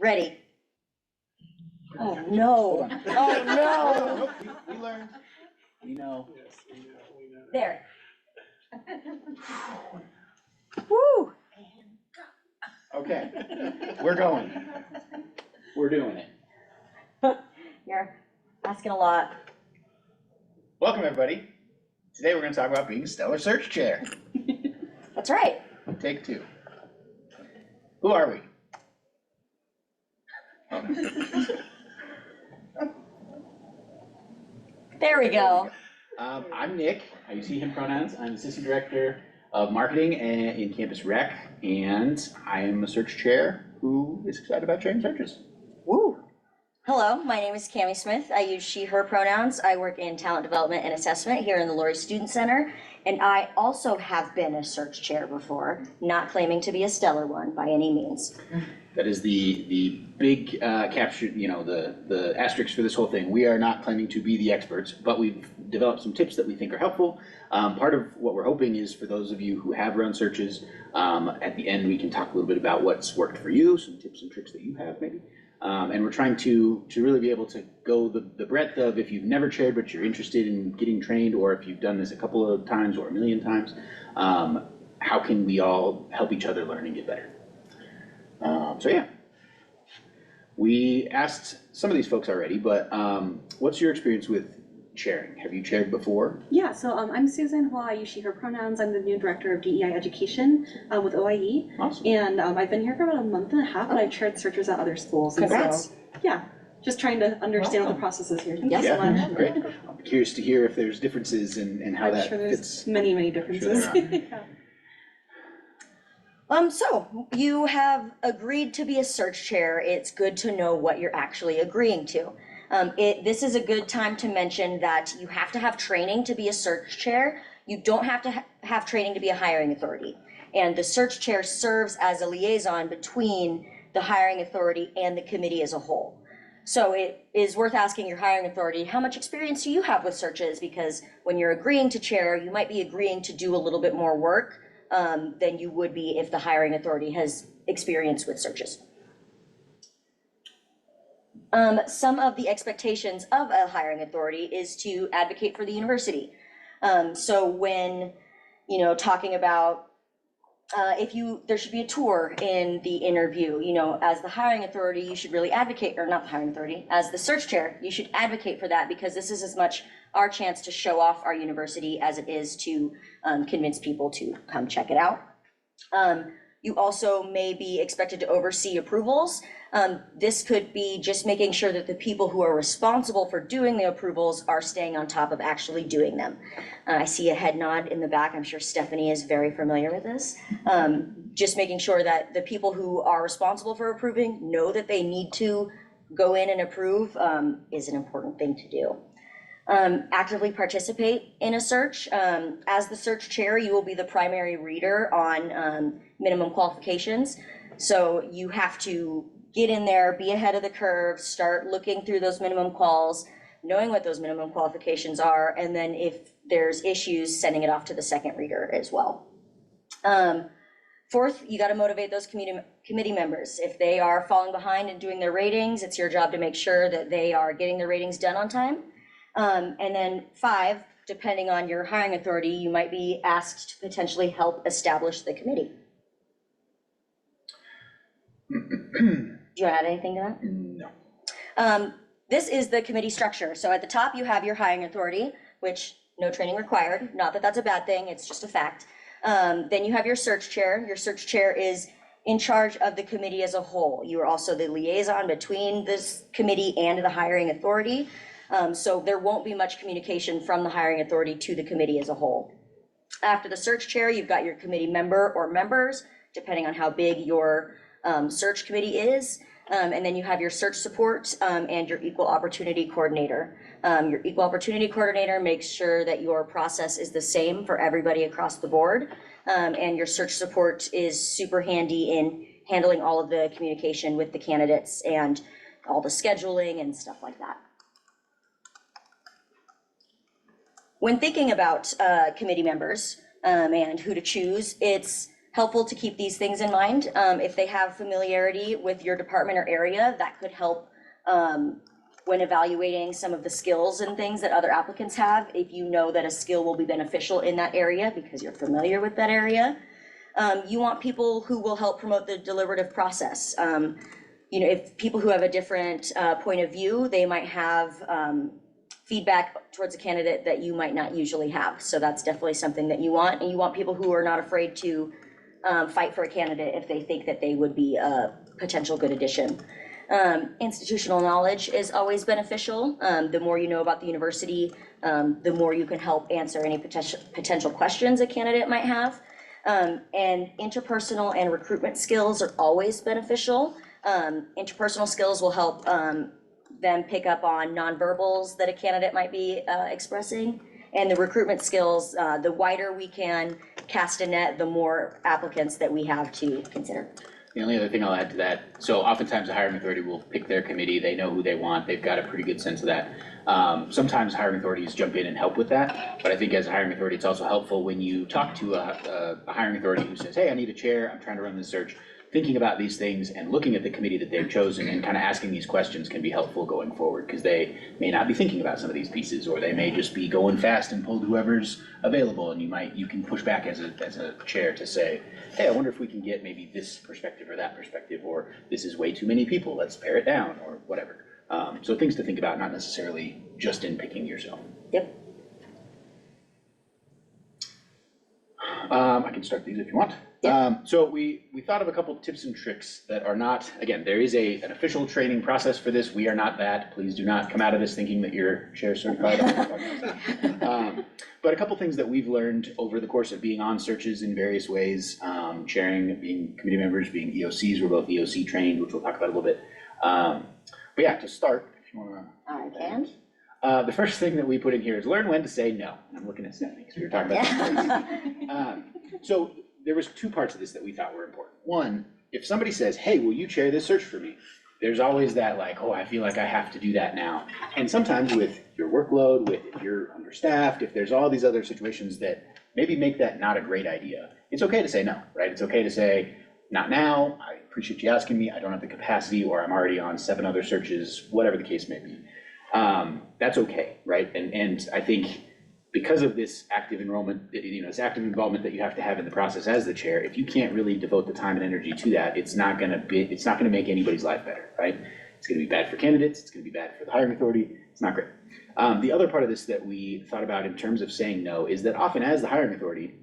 Ready. Oh, no. Oh, no. We learned. We know. There. Woo. Okay, we're going. We're doing it. You're asking a lot. Welcome, everybody. Today we're going to talk about being Stellar Search Chair. That's right. Take two. Who are we? There we go. I'm Nick. I use he, him pronouns. I'm Assistant Director of Marketing in Campus Rec, and I am a search chair who is excited about sharing searches. Woo. Hello, my name is Cami Smith. I use she, her pronouns. I work in talent development and assessment here in the Lory Student Center. And I also have been a search chair before, not claiming to be a stellar one by any means. That is the big capture, the asterisk for this whole thing. We are not claiming to be the experts, but we've developed some tips that we think are helpful. Part of what we're hoping is for those of you who have run searches, at the end we can talk a little bit about what's worked for you, some tips and tricks that you have maybe. And we're trying to really be able to go the breadth of if you've never chaired but you're interested in getting trained, or if you've done this a couple of times or a million times, how can we all help each other learn and get better? So yeah, we asked some of these folks already, but what's your experience with chairing? Have you chaired before? Yeah, so I'm Susan Hua. I use she, her pronouns. I'm the new director of DEI education with OIE. Awesome. And I've been here for about a month and a half, but I've chaired searches at other schools. Congrats. So, yeah, just trying to understand what the process is here. Thank you so Yeah, much. great. I'm curious to hear if there's differences and how I'm that sure fits. there's many differences. there So you have agreed to be a search chair. It's good to know what you're actually agreeing to. This is a good time to mention that you have to have training to be a search chair. You don't have to have training to be a hiring authority. And the search chair serves as a liaison between the hiring authority and the committee as a whole. So it is worth asking your hiring authority, how much experience do you have with searches? Because when you're agreeing to chair, you might be agreeing to do a little bit more work than you would be if the hiring authority has experience with searches. Some of the expectations of a hiring authority is to advocate for the university. So when, talking about there should be a tour in the interview, as the hiring authority, you should really advocate, or not the hiring authority, as the search chair, you should advocate for that, because this is as much our chance to show off our university as it is to convince people to come check it out. You also may be expected to oversee approvals. This could be just making sure that the people who are responsible for doing the approvals are staying on top of actually doing them. I see a head nod in the back. I'm sure Stephanie is very familiar with this. Just making sure that the people who are responsible for approving know that they need to go in and approve is an important thing to do. Actively participate in a search. As the search chair, you will be the primary reader on minimum qualifications. So you have to get in there, be ahead of the curve, start looking through those minimum quals, knowing what those minimum qualifications are, and then if there's issues, sending it off to the second reader as well. Fourth, you got to motivate those committee members. If they are falling behind in doing their ratings, it's your job to make sure that they are getting their ratings done on time. And then 5, depending on your hiring authority, you might be asked to potentially help establish the committee. Do you want to add anything to that? No. This is the committee structure. So at the top, you have your hiring authority, which no training required. Not that that's a bad thing, it's just a fact. Then you have your search chair. Your search chair is in charge of the committee as a whole. You are also the liaison between this committee and the hiring authority. So there won't be much communication from the hiring authority to the committee as a whole. After the search chair, you've got your committee member or members, depending on how big your search committee is. And then you have your search support and your equal opportunity coordinator. Your equal opportunity coordinator makes sure that your process is the same for everybody across the board. And your search support is super handy in handling all of the communication with the candidates and all the scheduling and stuff like that. When thinking about committee members and who to choose, it's helpful to keep these things in mind. If they have familiarity with your department or area, that could help when evaluating some of the skills and things that other applicants have. If you know that a skill will be beneficial in that area because you're familiar with that area. You want people who will help promote the deliberative process. If people who have a different point of view, they might have feedback towards a candidate that you might not usually have. So that's definitely something that you want. And you want people who are not afraid to fight for a candidate if they think that they would be a potential good addition. Institutional knowledge is always beneficial. The more you know about the university, the more you can help answer any potential questions a candidate might have. And interpersonal and recruitment skills are always beneficial. Interpersonal skills will help them pick up on nonverbals that a candidate might be expressing. And the recruitment skills, the wider we can cast a net, the more applicants that we have to consider. The only other thing I'll add to that, so oftentimes the hiring authority will pick their committee, they know who they want, they've got a pretty good sense of that. Sometimes hiring authorities jump in and help with that, but I think as a hiring authority, it's also helpful when you talk to a hiring authority who says, hey, I need a chair, I'm trying to run this search. Thinking about these things and looking at the committee that they've chosen and kind of asking these questions can be helpful going forward, because they may not be thinking about some of these pieces, or they may just be going fast and pulled whoever's available, and you can push back as a chair to say, hey, I wonder if we can get maybe this perspective or that perspective, or this is way too many people, let's pare it down, or whatever. So things to think about, not necessarily just in picking yourself. Yep. I can start these if you want. Yep. So we thought of a couple tips and tricks that are not, again, there is an official training process for this. We are not that. Please do not come out of this thinking that you're chair certified. But a couple things that we've learned over the course of being on searches in various ways, chairing, being committee members, being EOCs. We're both EOC trained, which we'll talk about a little bit. But yeah, to start, if you want to. I can. The first thing that we put in here is learn when to say no. And I'm looking at Stephanie because we were talking about that. So there was two parts of this that we thought were important. One, if somebody says, hey, will you chair this search for me? There's always that like, oh, I feel like I have to do that now. And sometimes with your workload, if you're understaffed, if there's all these other situations that maybe make that not a great idea, it's okay to say no, right? It's okay to say, not now, I appreciate you asking me, I don't have the capacity, or I'm already on 7 other searches, whatever the case may be. That's okay, right? And I think because of this active enrollment, this active involvement that you have to have in the process as the chair, if you can't really devote the time and energy to that, it's not gonna make anybody's life better, right? It's gonna be bad for candidates, it's gonna be bad for the hiring authority, it's not great. The other part of this that we thought about in terms of saying no is that often as the hiring authority,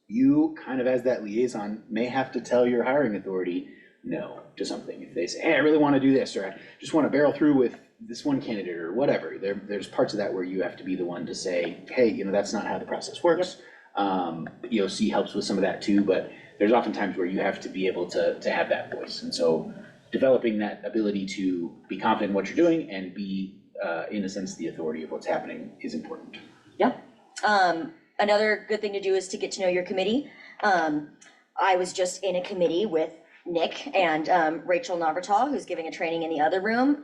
you kind of as that liaison may have to tell your hiring authority no to something. If they say, hey, I really wanna do this, or I just wanna barrel through with this one candidate or whatever, there's parts of that where you have to be the one to say, hey, that's not how the process works. Yep. The EOC helps with some of that too, but there's often times where you have to be able to have that voice. And so developing that ability to be confident in what you're doing and be, in a sense, the authority of what's happening is important. Yep. Another good thing to do is to get to know your committee. I was just in a committee with Nick and Rachel Navartal, who's giving a training in the other room.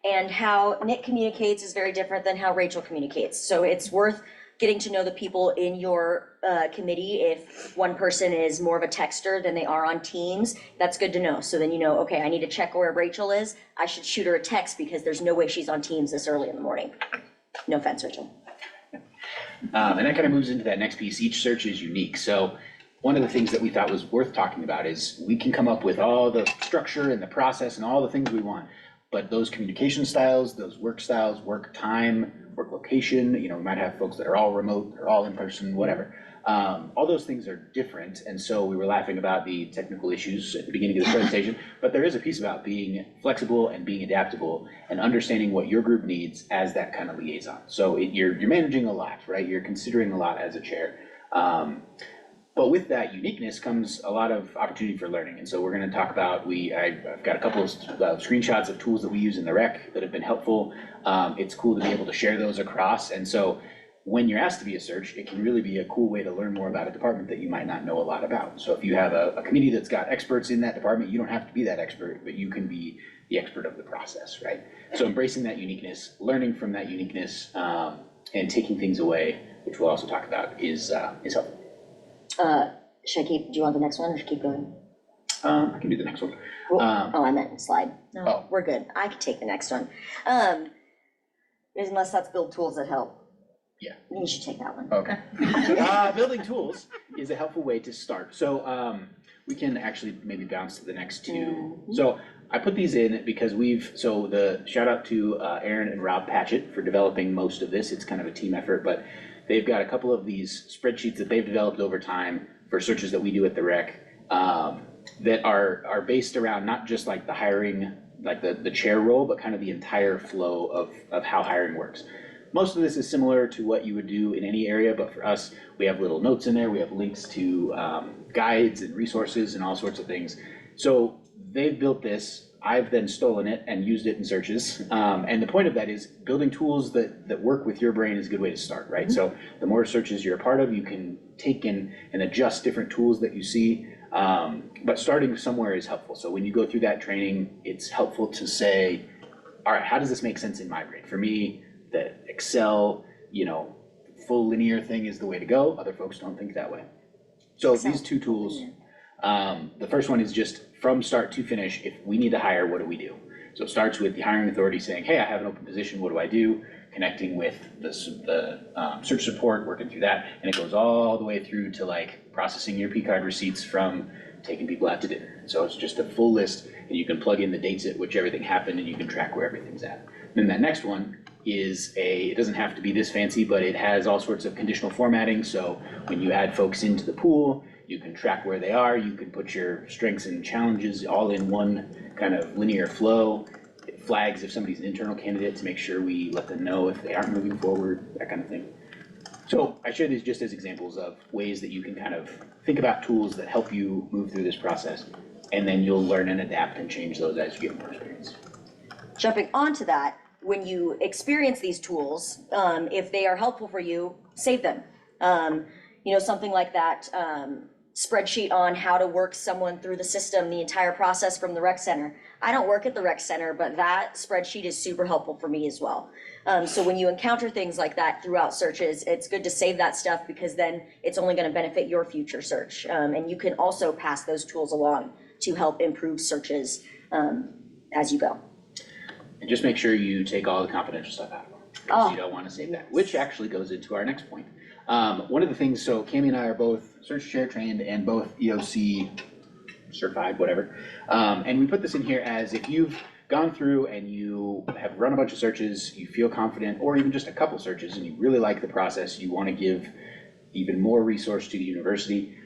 And how Nick communicates is very different than how Rachel communicates. So it's worth getting to know the people in your committee. If one person is more of a texter than they are on Teams, that's good to know. So then okay, I need to check where Rachel is. I should shoot her a text because there's no way she's on Teams this early in the morning. No offense, Rachel. And that kind of moves into that next piece. Each search is unique. So one of the things that we thought was worth talking about is we can come up with all the structure and the process and all the things we want. But those communication styles, those work styles, work time, work location, we might have folks that are all remote, or all in person, whatever. All those things are different. And so we were laughing about the technical issues at the beginning of the presentation, but there is a piece about being flexible and being adaptable and understanding what your group needs as that kind of liaison. So you're managing a lot, right? You're considering a lot as a chair. But with that uniqueness comes a lot of opportunity for learning. And so we're going to talk about, I've got a couple of screenshots of tools that we use in the rec that have been helpful. It's cool to be able to share those across. And so when you're asked to be a search, it can really be a cool way to learn more about a department that you might not know a lot about. So if you have a committee that's got experts in that department, you don't have to be that expert, but you can be the expert of the process, right? So embracing that uniqueness, learning from that uniqueness, and taking things away, which we'll also talk about, is helpful. Should I keep, do you want the next one or should I keep going? I can do the next one. Oh, I meant slide. No, Oh. we're good. I can take the next one. Unless that's build tools that help. Yeah. You should take that one. Okay. Building tools is a helpful way to start. So we can actually maybe bounce to the next two. So I put these in because so the shout out to Aaron and Rob Patchett for developing most of this. It's kind of a team effort, but they've got a couple of these spreadsheets that they've developed over time for searches that we do at the rec that are based around not just like the hiring, like the chair role, but kind of the entire flow of how hiring works. Most of this is similar to what you would do in any area, but for us, we have little notes in there. We have links to guides and resources and all sorts of things. So they've built this. I've then stolen it and used it in searches. And the point of that is building tools that work with your brain is a good way to start, right? So the more searches you're a part of, you can take in and adjust different tools that you see. But starting somewhere is helpful. So when you go through that training, it's helpful to say, all right, how does this make sense in my brain? For me, the Excel, full linear thing is the way to go. Other folks don't think that way. So these two tools, the first one is just from start to finish. If we need to hire, what do we do? So it starts with the hiring authority saying, hey, I have an open position, what do I do? Connecting with the search support, working through that. And it goes all the way through to like processing your P-card receipts from taking people out to dinner. So it's just a full list and you can plug in the dates at which everything happened and you can track where everything's at. Then that next one is it doesn't have to be this fancy, but it has all sorts of conditional formatting. So when you add folks into the pool, you can track where they are. You can put your strengths and challenges all in one kind of linear flow. It flags if somebody's an internal candidate to make sure we let them know if they aren't moving forward, that kind of thing. So I share these just as examples of ways that you can kind of think about tools that help you move through this process. And then you'll learn and adapt and change those as you get more experience. Jumping onto that, when you experience these tools, if they are helpful for you, save them. Something like that spreadsheet on how to work someone through the system, the entire process from the rec center. I don't work at the rec center, but that spreadsheet is super helpful for me as well. So when you encounter things like that throughout searches, it's good to save that stuff because then it's only going to benefit your future search. And you can also pass those tools along to help improve searches as you go. And just make sure you take all the confidential stuff out, because you don't want to save that, which actually goes into our next point. One of the things, so Cami and I are both search chair trained and both EOC certified, whatever. And we put this in here as if you've gone through and you have run a bunch of searches, you feel confident, or even just a couple searches and you really like the process, you want to give even more resource to the university,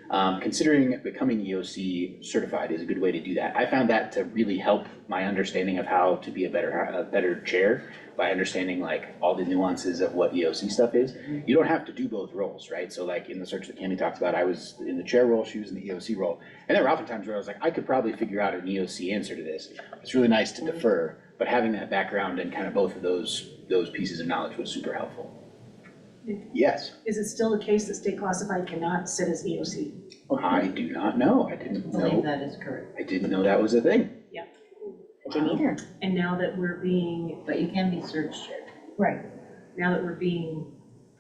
considering becoming EOC certified is a good way to do that. I found that to really help my understanding of how to be a better chair by understanding like all the nuances of what EOC stuff is. You don't have to do both roles, right? So like in the search that Cami talked about, I was in the chair role, she was in the EOC role. And there were often times where I was like, I could probably figure out an EOC answer to this. It's really nice to defer, but having that background and kind of both of those pieces of knowledge was super helpful. Yes. Is it still the case that state classified cannot sit as EOC? I do not know. I didn't I believe know. that is correct. I didn't know that was a thing. I didn't either. And now that we're being, But you can be search chair. right, now that we're being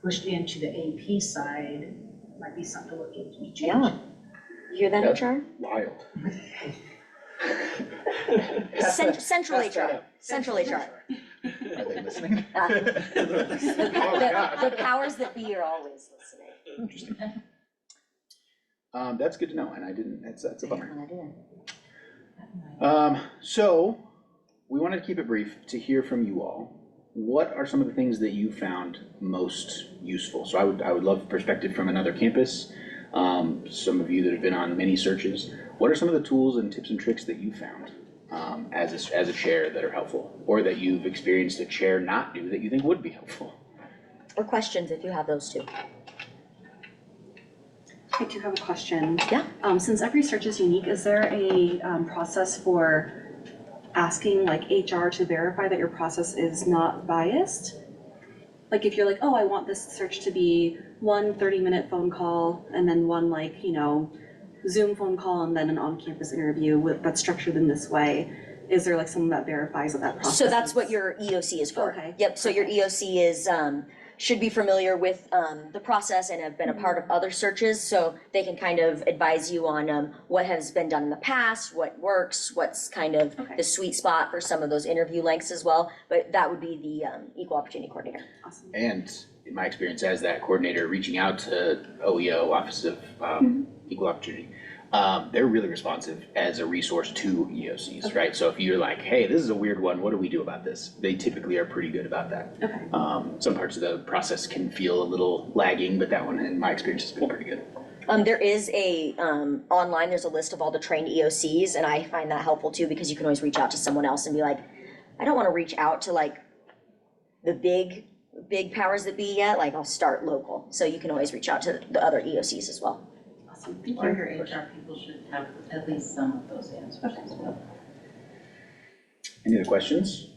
pushed into the AP side, it might be something to look into to change. Yeah. You hear that, That's HR? wild. Central Pass that HR. up. Central HR. Are they listening? The powers that be are always listening. Interesting. That's good to know, and I didn't, that's a bummer. So, we wanted to keep it brief to hear from you all. What are some of the things that you found most useful? So I would love perspective from another campus, some of you that have been on many searches. What are some of the tools and tips and tricks that you found as a chair that are helpful, or that you've experienced a chair not do that you think would be helpful? Or questions if you have those too. I do have a question. Yeah. Since every search is unique, is there a process for asking like HR to verify that your process is not biased? Like if you're like, oh, I want this search to be one 30-minute phone call and then one Zoom phone call and then an on-campus interview that's structured in this way, is there someone that verifies that process? So that's what your EOC is for. Okay. Yep, so your EOC is should be familiar with the process and have been a part of other searches, so they can kind of advise you on what has been done in the past, what works, what's kind of the sweet spot for some of those interview lengths as well. But that would be the Equal Opportunity Coordinator. Awesome. And in my experience as that coordinator, reaching out to OEO, Office of Equal Opportunity, they're really responsive as a resource to EOCs, right? So if you're like, hey, this is a weird one, what do we do about this? They typically are pretty good about that. Okay. Some parts of the process can feel a little lagging, but that one, in my experience, has been pretty good. There is a, online, there's a list of all the trained EOCs, and I find that helpful too, because you can always reach out to someone else and be like, I don't wanna reach out to like the big powers that be yet, like I'll start local. So you can always reach out to the other EOCs as well. Awesome. I think your HR people should have at least some of those answers as well. Any other questions?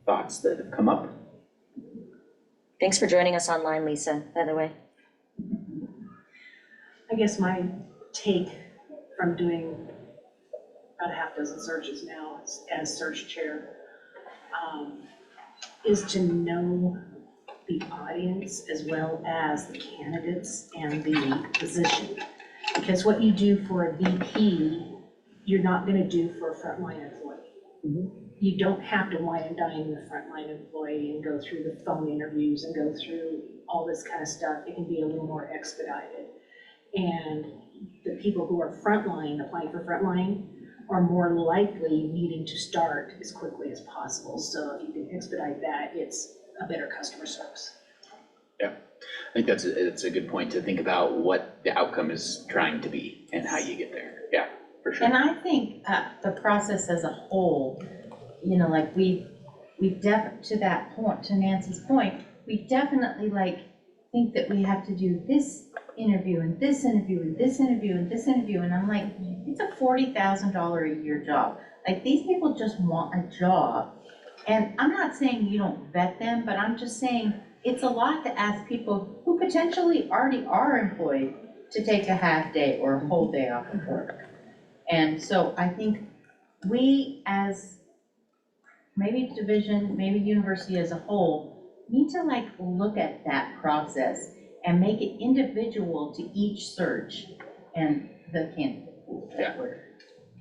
Thoughts that have come up? Thanks for joining us online, Lisa, by the way. I guess my take from doing about a half dozen searches now as search chair, is to know the audience as well as the candidates and the position. Because what you do for a VP, you're not gonna do for a frontline employee. You don't have to wine and dine the frontline employee and go through the phone interviews and go through all this kind of stuff. It can be a little more expedited. And the people who are frontline, applying for frontline, are more likely needing to start as quickly as possible. So if you can expedite that, it's a better customer service. Yeah, I think it's a good point to think about what the outcome is trying to be and how you get there. Yeah, for sure. And I think the process as a whole, you know, like we've to that point, to Nancy's point, we definitely like think that we have to do this interview and this interview and this interview and this interview. And I'm like, it's a $40,000 a year job. Like these people just want a job. And I'm not saying you don't vet them, but I'm just saying it's a lot to ask people who potentially already are employed to take a half day or a whole day off of work. And so I think we as maybe division, maybe university as a whole, need to like look at that process and make it individual to each search and the candidate pool. Yeah.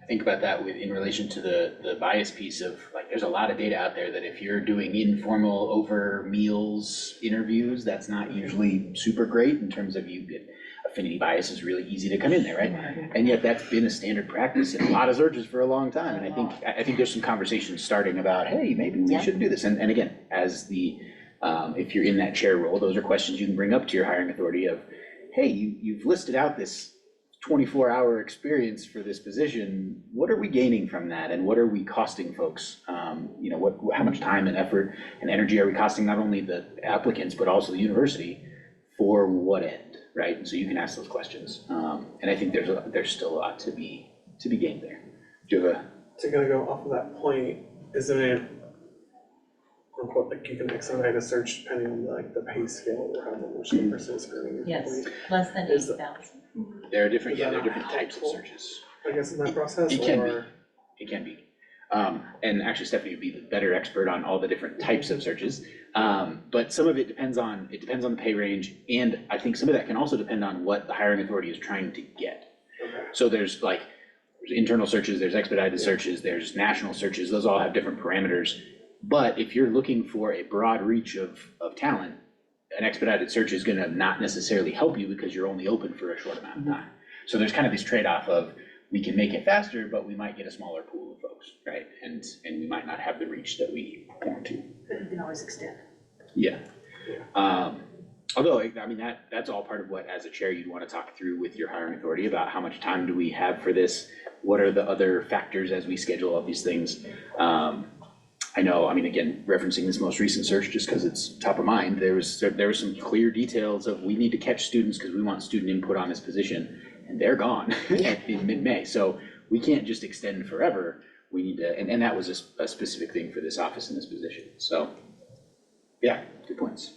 Think about that in relation to the bias piece of like, there's a lot of data out there that if you're doing informal over meals interviews, that's not usually super great in terms of you get affinity bias is really easy to come in there, right? And yet that's been a standard practice in a lot of searches for a long time. And I think there's some conversations starting about, hey, maybe we should do this. And again, as the, if you're in that chair role, those are questions you can bring up to your hiring authority of, hey, you've listed out this 24-hour experience for this position. What are we gaining from that, and what are we costing folks? You know, how much time and effort and energy are we costing not only the applicants but also the university for what end, right? And so you can ask those questions, and I think there's still a lot to be gained there. Do you have a? To kind of go off of that point, is there any quote unquote like you can expedite a search depending on like the pay scale or how much the person is earning? Yes, less than 8,000. There are different, Is that there are different not types of helpful? searches. I guess in that process, It can or? be, it can be. And actually Stephanie would be the better expert on all the different types of searches. But some of it depends on the pay range, and I think some of that can also depend on what the hiring authority is trying to get. Okay. So there's internal searches, there's expedited searches, there's national searches, those all have different parameters. But if you're looking for a broad reach of talent, an expedited search is gonna not necessarily help you because you're only open for a short amount of time. So there's kind of this trade-off of, we can make it faster, but we might get a smaller pool of folks, right? And we might not have the reach that we want to. But you can always extend. Yeah. Although, I mean, that's all part of what, as a chair, you'd want to talk through with your hiring authority about how much time do we have for this? What are the other factors as we schedule all these things? I know, I mean, again, referencing this most recent search, just because it's top of mind, there was some clear details of, we need to catch students because we want student input on this position, and they're gone in mid-May. So we can't just extend forever. We need to, and that was a specific thing for this office and this position. So, yeah, good points.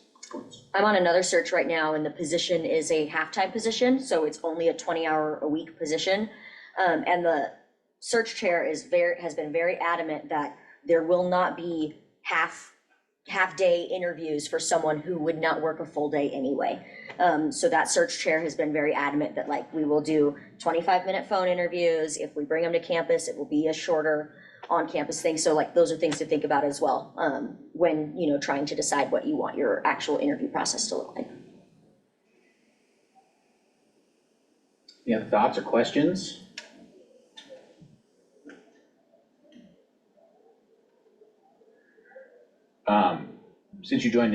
I'm on another search right now, and the position is a half-time position, so it's only a 20-hour-a-week position. And the search chair has been very adamant that there will not be half half-day interviews for someone who would not work a full day anyway. So that search chair has been very adamant that like, we will do 25-minute phone interviews. If we bring them to campus, it will be a shorter on-campus thing. So like, those are things to think about as well, when, you know, trying to decide what you want your actual interview process to look like. Any other thoughts or questions? Since you joined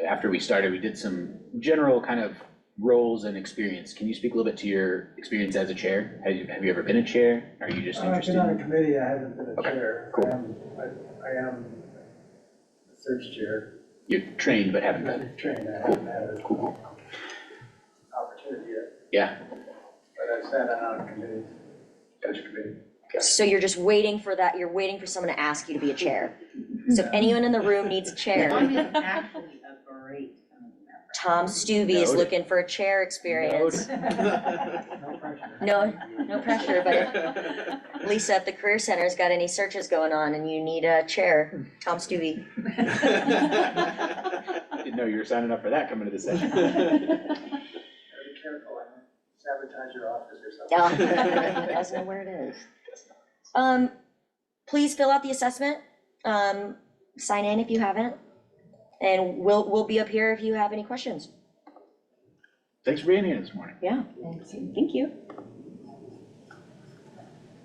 after we started, we did some general kind of roles and experience. Can you speak a little bit to your experience as a chair? Have you ever been a chair? Are you just I've interested? been on a committee, I haven't been a Okay, chair. cool. I am the search chair. You're trained but haven't been? I'm trained, I haven't had an Cool. opportunity yet, Yeah. but I've sat on committees, search committee. So you're just waiting for that, you're waiting for someone to ask you to be a chair. So if anyone in the room needs a chair, I'm actually a great member. Tom Stuvie is Noted. looking for a chair experience. No pressure. No pressure, but Lisa at the Career Center's got any searches going on and you need a chair, Tom Stuvie. Didn't know you were signing up for that coming to the session. Gotta be careful, I might sabotage your office or something. He doesn't know where it is. Please fill out the assessment, sign in if you haven't, and we'll be up here if you have any questions. Thanks for being here this morning. Yeah, Thank you. thank you.